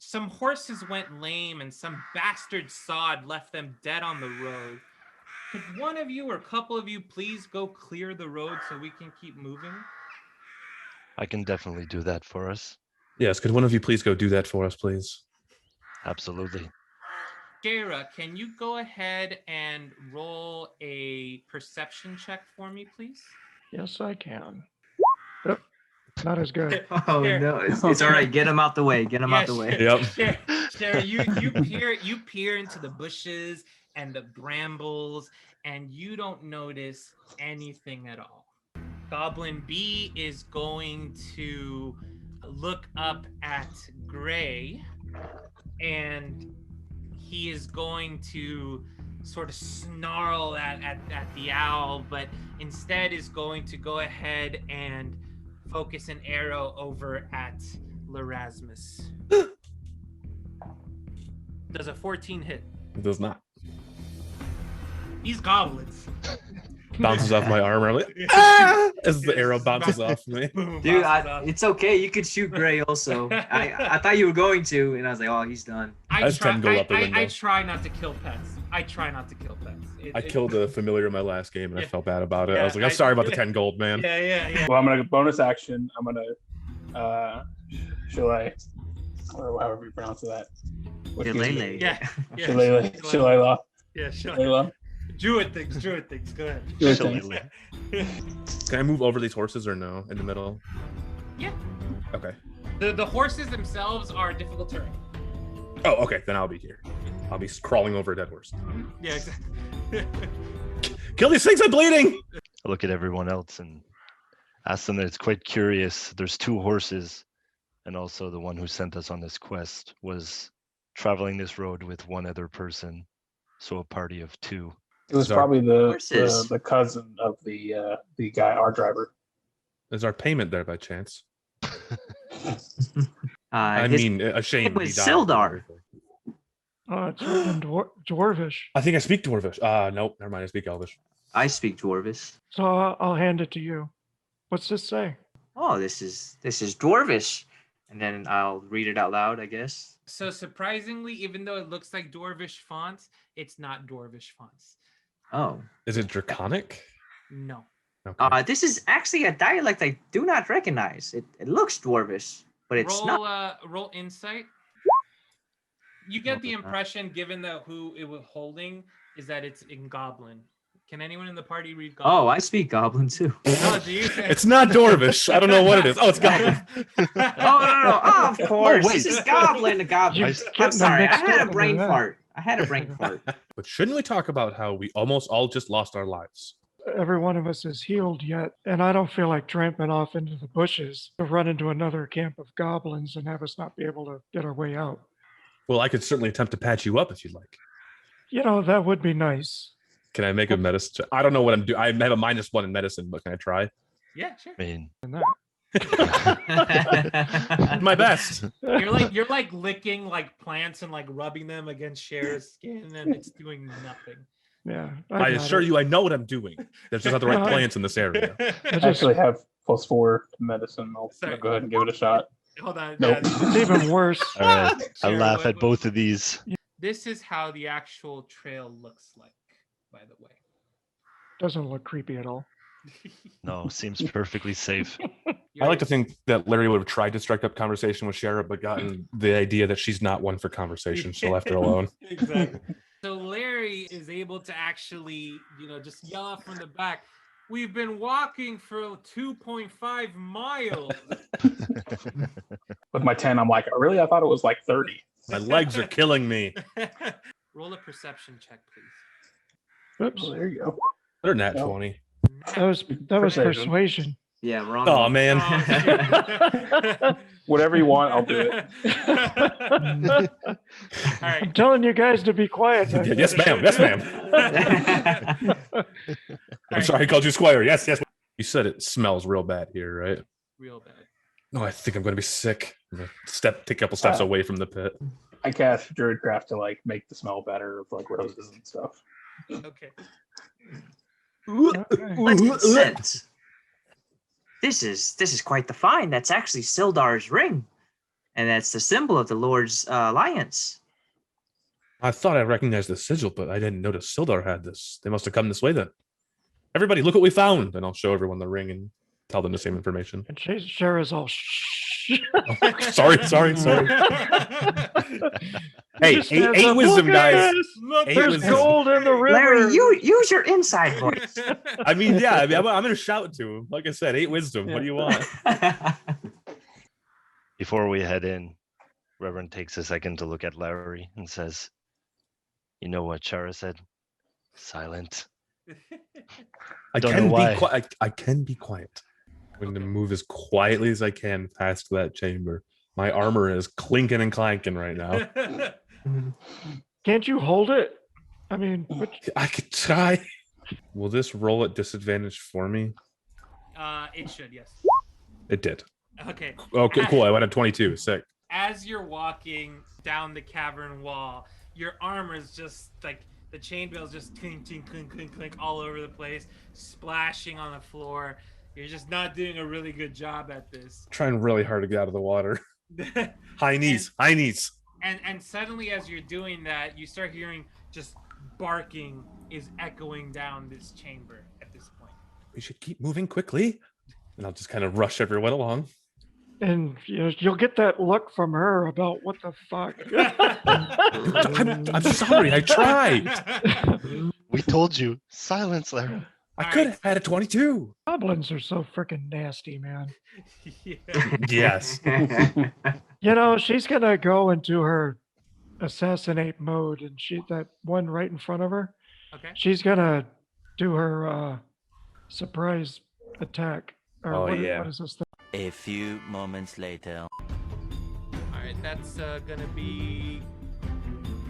some horses went lame and some bastard sod left them dead on the road. Could one of you or a couple of you please go clear the road so we can keep moving? I can definitely do that for us. Yes, could one of you please go do that for us, please? Absolutely. Shara, can you go ahead and roll a perception check for me, please? Yes, I can. Yep. Not as good. Oh no, it's all right. Get him out the way. Get him out the way. Yep. Shara, you peer into the bushes and the brambles, and you don't notice anything at all. Goblin B is going to look up at Gray, and he is going to sort of snarl at the owl, but instead is going to go ahead and focus an arrow over at Lerasmus. Does a 14 hit? It does not. These goblins. Bounces off my armor. I'm like, ah! As the arrow bounces off me. Boom, Dude, bounces off. it's okay. You could shoot Gray also. I thought you were going to, and I was like, oh, he's done. I That's 10 gold out the window. I try not to kill pets. I I killed a familiar in my last game, and I felt bad about it. Yeah, I was like, I'm sorry about the 10 gold, man. Yeah. Well, I'm gonna bonus action. I'm gonna Shillelagh, or however you pronounce that. Shillelagh. Yeah. Shillelagh. Yeah, sure. Shillelagh. Druid things. Go ahead. Can I move over these horses or no? In the middle? Yeah. Okay. The horses themselves are difficult terrain. Oh, okay. Then I'll be here. I'll be crawling over a dead horse. Yeah, exactly. Kill these things! I'm bleeding! I look at everyone else and ask them that it's quite curious. There's 2 horses, and also the one who sent us on this quest was traveling this road with one other person, so a party of 2. It was Sorry. probably Horses. the cousin of the guy, our driver. Is our payment there by chance? I His mean, a shame. name was he died. Sildar. It's written Dwarvish. I think I speak Dwarvish. Nope, never mind. I speak Elvish. I speak Dwarvish. So I'll hand it to you. What's this say? Oh, this is Dwarvish, and then I'll read it out loud, I guess. So surprisingly, even though it looks like Dwarvish fonts, it's not Dwarvish fonts. Oh. Is it Draconic? No. Okay. This is actually a dialect I do not recognize. It looks Dwarvish, but it's not. Roll insight. You get the impression, given that who it was holding, is that it's in Goblin. Can anyone in the party read Goblin? Oh, I speak Goblin too. Oh, do you? It's not Dwarvish. I don't know what it is. Oh, it's Goblin. Oh, no. Oh, of course. wait. This is Goblin. The Goblin. I'm getting sorry. I them mixed had a up brain with that. fart. But shouldn't we talk about how we almost all just lost our lives? Every one of us is healed yet, and I don't feel like tramping off into the bushes to run into another camp of goblins and have us not be able to get our way out. Well, I could certainly attempt to patch you up if you'd like. You know, that would be nice. Can I make a medicine check? I don't know what I'm doing. I have a -1 in medicine, but can I try? Yeah, sure. I mean, And that. My best. You're like licking like plants and like rubbing them against Cher's skin, and it's doing nothing. Yeah. I assure you, I know what I'm doing. There's just not the right plants in this area. I I actually have +4 to medicine. I'll Sorry. go ahead and give it a shot. Hold on. Nope. It's even worse. all right. I Sure, laugh what- at both of these. This is how the actual trail looks like, by the way. Doesn't look creepy at all. No, seems perfectly safe. I like to think that Larry would have tried to strike up conversation with Shara, but gotten the idea that she's not one for conversation, so left her alone. Exactly. So Larry is able to actually, just yell out from the back, "We've been walking for 2.5 miles." With my 10, I'm like, really? I thought it was like 30. My legs are killing me. Roll a perception check, please. Oops. Oh, there you go. They're nat No. 20. That was Persuasion. persuasion. Yeah, wrong. Oh, man. Whatever you want, I'll do it. All I'm right. telling you guys to be quiet. Yes, ma'am. Yes, ma'am. I'm sorry, I called you Squire. Yes, yes. You said it smells real bad here, right? Real bad. No, I think I'm going to be sick. I'm going to take a couple steps away from the pit. I cast Druidcraft to like make the smell better of like roses and stuff. Okay. Let's consent. This is quite the find. That's actually Sildar's ring. And that's the symbol of the Lord's Alliance. I thought I recognized the sigil, but I didn't notice Sildar had this. They must have come this way then. Everybody, look what we found. And I'll show everyone the ring and tell them the same information. And Shara's all shh. Oh, sorry. Hey, Just eight stands up, wisdom, "Look at guys. this! Eight There's wisdom. gold in the river. Larry, use your inside voice. I mean, yeah, I'm going to shout to him. Like I said, 8 wisdom. What do you want? Before we head in, Reverend takes a second to look at Larry and says, "You know what Chara said? Silent." I Don't can know why. be quiet. I can be quiet. I'm going to move as quietly as I can past that chamber. My armor is clinking and clanking right now. Can't you hold it? I mean, I could try. Will this roll at disadvantage for me? It should, yes. It did. Okay. Okay, cool. I went at 22. Sick. As you're walking down the cavern wall, your armor is just like the chainmail's just clink, clink, clink, clink, clink all over the place, splashing on the floor. You're just not doing a really good job at this. Trying really hard to get out of the water. High knees. High knees. And suddenly, as you're doing that, you start hearing just barking is echoing down this chamber at this point. We should keep moving quickly. And I'll just kind of rush everyone along. and you'll get that look from her about what the fuck. I'm sorry. I tried. We told you. Silence, Larry. I could have had a 22. Goblins are so freaking nasty, man. Yeah. Yes. She's gonna go into her assassinate mode, and that one right in front of her. Okay. She's gonna do her surprise attack. Or Oh, what, yeah. what is this thing? A few moments later. All right, that's gonna be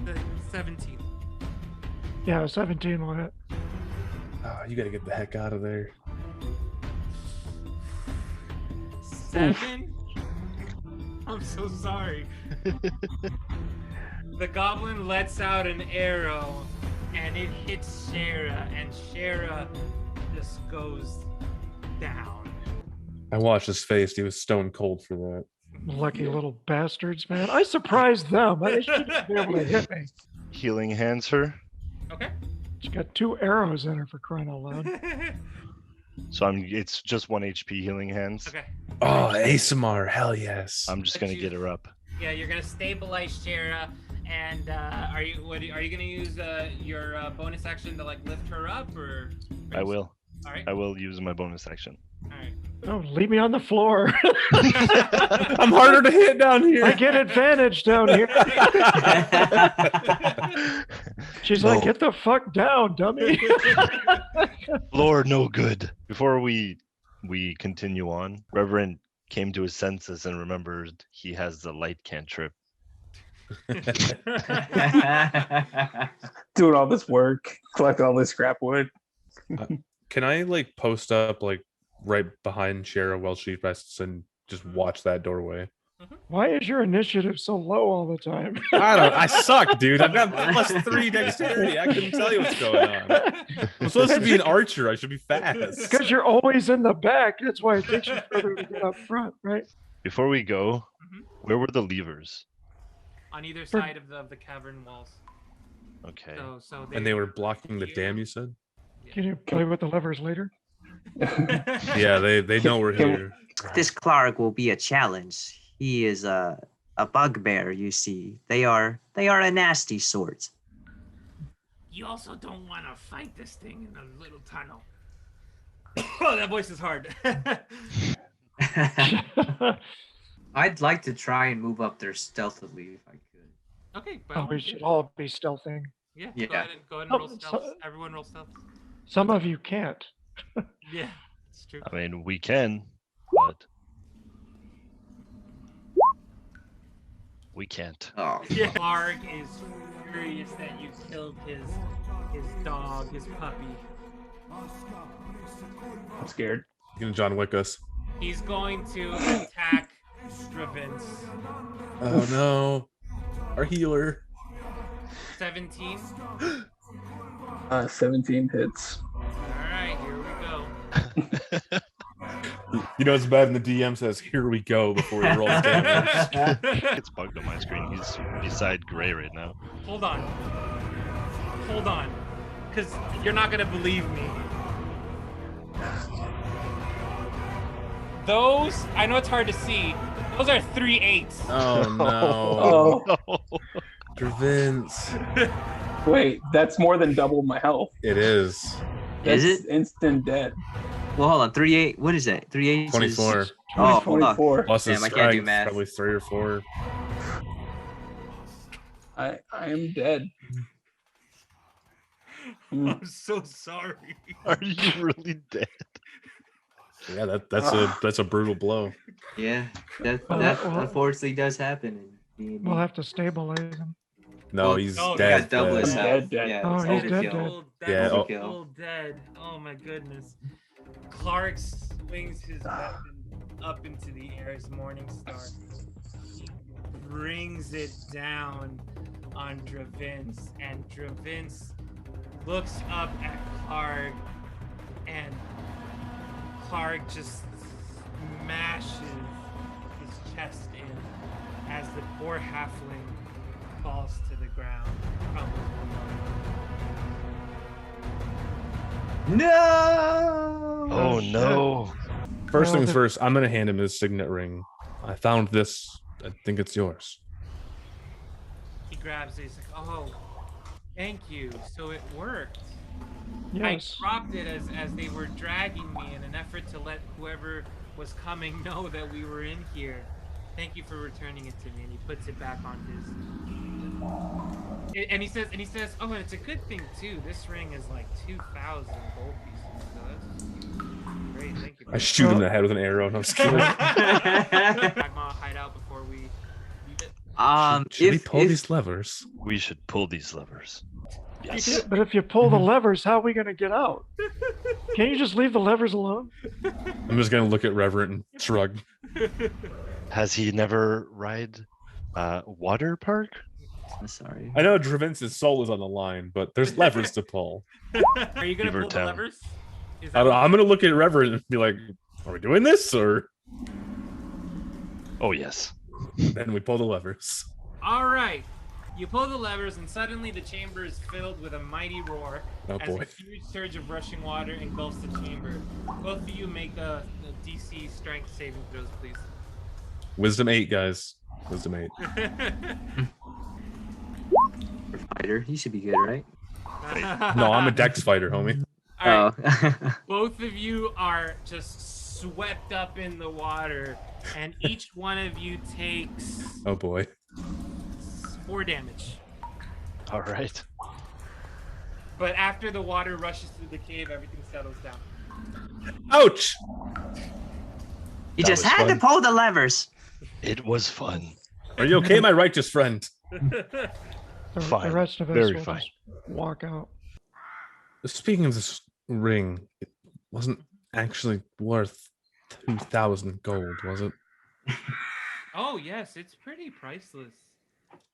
the 17. Yeah, 17 will hit. Oh, you got to get the heck out of there. 7? I'm so sorry. The goblin lets out an arrow, and it hits Shara, and Shara just goes down. I watched his face. He was stone cold for that. Lucky little bastards, man. I surprised them. They shouldn't be able to hit me. Healing hands her. Okay. She got 2 arrows in her, for crying out loud. So it's just 1 HP healing hands. Okay. Oh, ASMR. Hell yes. I'm just But gonna get her up. Yeah, you're gonna stabilize Shara, and are you gonna use your bonus action to lift her up, or? I will. All right. I will use my bonus action. All right. Oh, leave me on the floor. I'm harder to hit down here. I get advantage down here. She's like, No. get the fuck down, dummy. Lord, no good. Before we continue on, Reverend came to his senses and remembered he has the light cantrip. Doing all this work, collect all this scrap wood. Can I post up right behind Shara while she rests and just watch that doorway? Why is your initiative so low all the time? I suck, dude. I've got +3 dexterity. I couldn't tell you what's going on. I'm supposed to be an archer. I should be fast. Because you're always in the back. That's why it takes you further to get up front, right? Before we go, where were the levers? On either side of the cavern walls. Okay. So And they were blocking the dam, you said? Can you play with the levers later? Yeah, they know we're here. This Clark will be a challenge. He is a bugbear, you see. They are a nasty sort. You also don't want to fight this thing in a little tunnel. Oh, that voice is hard. I'd like to try and move up there stealthily if I could. Okay, Oh, we should all be stealthing. Yeah, Yeah. go ahead and Oh, roll stealth. Everyone roll stealth. Some of you can't. Yeah, it's true. I mean, we can, but we can't. Oh, Yeah. Marg is furious that you killed his dog, his puppy. I'm scared. You can John Wick us. He's going to attack Strivens. Oh no. Our healer. 17. 17 hits. All right, here we go. You know, it's bad when the DM says, "Here we go," before he rolls damage. It's bugged on my screen. He's beside Gray right now. Hold on. Hold on. Because you're not going to believe me. Those, I know it's hard to see. Those are 3 8s. Oh no, Oh, Vince. wait, that's more than double my health. It is That's Is it? instant dead. Well, hold on. 3-8. What is that? 3-8. 24 Oh, fuck. 24. plus his Damn, I can't do strength, math. probably 3 or 4. I am dead. Mm. I'm so sorry. Are you really dead? Yeah, that's a brutal blow. Yeah, that Well, unfortunately does happen. In D&D. We'll have to stabilize him. No, Well, he's no, you dead. got double his dead. health. Dead. Yeah, Oh, it's he's overkill. dead. That's Yeah, oh. still dead. Oh my goodness. Clark swings his weapon up into the air as Morning Star. He brings it down on Dravince, and Dravince looks up at Clark, and Clark just smashes his chest in as the poor halfling falls to the ground, crumbles below. No. Oh shit. no. First Well, things the- first, I'm gonna hand him his signet ring. I found this. I think it's yours. He grabs it. He's like, "Oh, thank you. So it worked." Yes. I dropped it as they were dragging me in an effort to let whoever was coming know that we were in here. Thank you for returning it to me. And he puts it back on his. And he says, "Oh, and it's a good thing too. This ring is like 2,000 gold pieces. So that's great. Thank you." I shoot him in the head with an arrow. No, I'm just kidding. Magma hideout before we leave it. Should we If pull these levers? We should pull these levers. Yes. But if you pull the levers, how are we going to get out? Can't you just leave the levers alone? I'm just gonna look at Reverend and shrug. Has he never ride water park? I'm sorry. I know Dravince's soul is on the line, but there's levers to pull. Are you gonna Beaver pull the Town. levers? Is that I'm gonna look at Reverend and be like, "Are we doing this?" Or Oh yes. then we pull the levers. All right. You pull the levers, and suddenly the chamber is filled with a mighty roar Oh as boy. a huge surge of rushing water engulfs the chamber. Both of you make a DC strength saving throws, please. Wisdom 8, guys. Wisdom 8. Fighter, he should be good, right? No, I'm a dex fighter, homie. All right. Oh. Both of you are just swept up in the water, and each one of you takes Oh boy. 4 damage. All right. But after the water rushes through the cave, everything settles down. Ouch! You That just was had to fun. pull the levers. It was fun. Are you okay, my righteous friend? The Fine. rest of us Very will fine. just walk out. Speaking of this ring, it wasn't actually worth 2,000 gold, was it? Oh yes, it's pretty priceless.